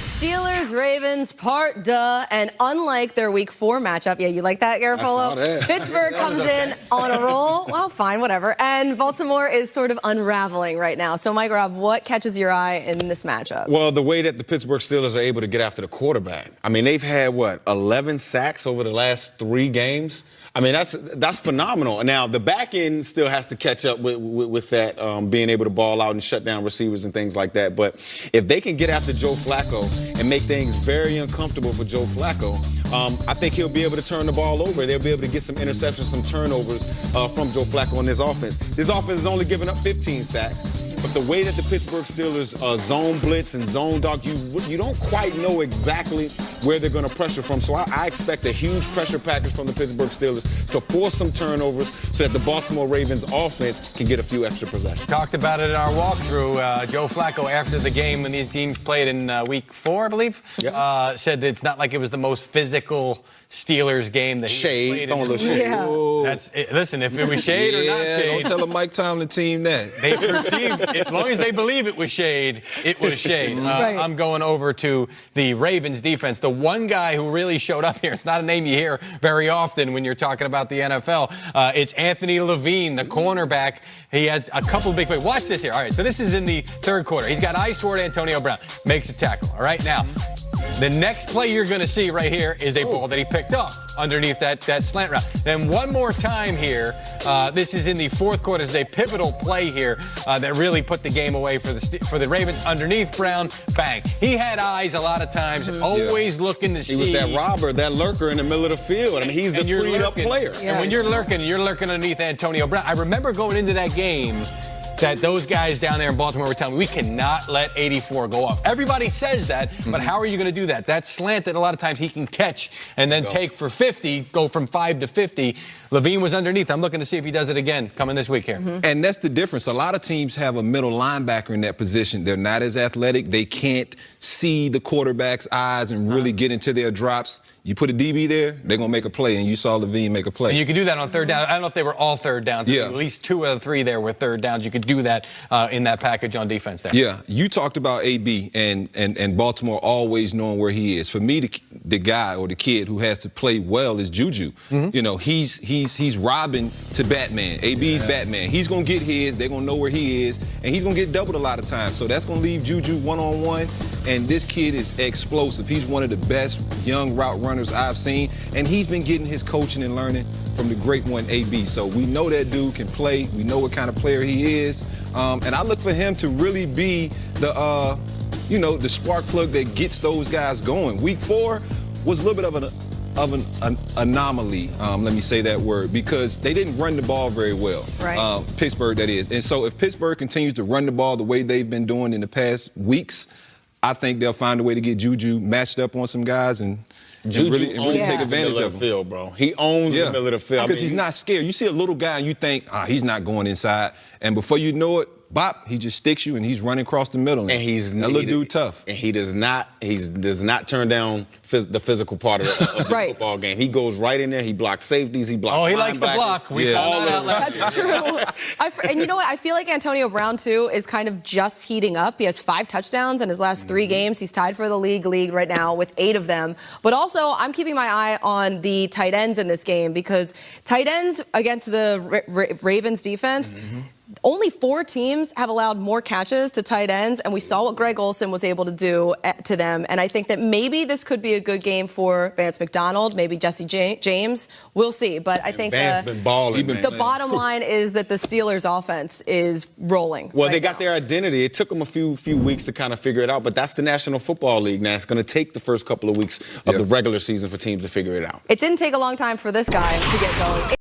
It's Steelers-Ravens part duh, and unlike their Week 4 matchup, yeah, you like that, Garofalo? Pittsburgh comes in on a roll. Well, fine, whatever. And Baltimore is sort of unraveling right now. So, Mike Rob, what catches your eye in this matchup? Well, the way that the Pittsburgh Steelers are able to get after the quarterback. I mean, they've had, 11 sacks over the last 3 games? I mean, that's phenomenal. Now, the back end still has to catch up with that, being able to ball out and shut down receivers and things like that. But if they can get after Joe Flacco and make things very uncomfortable for Joe Flacco, I think he'll be able to turn the ball over. They'll be able to get some interceptions, some turnovers from Joe Flacco on this offense. This offense has only given up 15 sacks. But the way that the Pittsburgh Steelers zone blitz and zone dog, you don't quite know exactly where they're going to pressure from. So I expect a huge pressure package from the Pittsburgh Steelers to force some turnovers so that the Baltimore Ravens offense can get a few extra possessions. Talked about it in our walkthrough. Joe Flacco, after the game when these teams played in Week 4, I believe, said that it's not like it was the most physical Steelers game that he played in. Don't look shade. Yeah. Listen, if it was shade or not shade. Don't tell a Mike Tomlin team that. They perceive, as long as they believe it was shade, it was shade. Right. I'm going over to the Ravens defense. The one guy who really showed up here, it's not a name you hear very often when you're talking about the NFL. It's Anthony Levine, the cornerback. He had a couple of big plays. Watch this here. All right, so this is in the third quarter. He's got eyes toward Antonio Brown. Makes a tackle. All right, now, the next play you're going to see right here is a ball that he picked up underneath that slant route. Then one more time here, this is in the fourth quarter. This is a pivotal play here that really put the game away for the Ravens. Underneath Brown, bang. He had eyes a lot of times, always looking to see. He was that robber, that lurker in the middle of the field. I mean, he's the freed-up player. Yeah. And when you're lurking underneath Antonio Brown. I remember going into that game that those guys down there in Baltimore were telling me, we cannot let 84 go off. Everybody says that, but how are you going to do that? That slant that a lot of times he can catch and then take for 50, go from 5 to 50. Levine was underneath. I'm looking to see if he does it again coming this week here. And that's the difference. A lot of teams have a middle linebacker in that position. They're not as athletic. They can't see the quarterback's eyes and really get into their drops. You put a DB there, they're going to make a play, and you saw Levine make a play. And you can do that on third down. I don't know if they were all third downs. I think at least 2 out of 3 there were third downs. You could do that in that package on defense there. Yeah, you talked about AB and Baltimore always knowing where he is. For me, the guy or the kid who has to play well is Juju. You know, he's Robin to Batman. AB's Batman. He's going to get his. They're going to know where he is, and he's going to get doubled a lot of times. So that's going to leave Juju one-on-one, and this kid is explosive. He's one of the best young route runners I've seen, and he's been getting his coaching and learning from the great one, AB. So we know that dude can play. We know what kind of player he is, and I look for him to really be the, the spark plug that gets those guys going. Week 4 was a little bit of an anomaly, let me say that word, because they didn't run the ball very well. Right. Pittsburgh, that is. And so if Pittsburgh continues to run the ball the way they've been doing in the past weeks, I think they'll find a way to get Juju matched up on some guys and really take advantage of him. Field, bro. He owns the middle of the field. Because he's not scared. You see a little guy and you think, he's not going inside. And before you know it, bop, he just sticks you and he's running across the middle. And he's that little dude tough. And he does not turn down the physical part of the football game. He goes right in there. He blocks safeties. He blocks he likes to block. We found that out last year. That's true. And you know what? I feel like Antonio Brown, too, is kind of just heating up. He has 5 touchdowns in his last 3 games. He's tied for the league right now with 8 of them. But also, I'm keeping my eye on the tight ends in this game because tight ends against the Ravens defense, only 4 teams have allowed more catches to tight ends, and we saw what Greg Olsen was able to do to them. And I think that maybe this could be a good game for Vance McDonald, maybe Jesse James. We'll see. But I think Vance been balling. The bottom line is that the Steelers' offense is rolling. Well, they got their identity. It took them a few weeks to kind of figure it out, but that's the National Football League now. It's going to take the first couple of weeks of the regular season for teams to figure it out. It didn't take a long time for this guy to get going.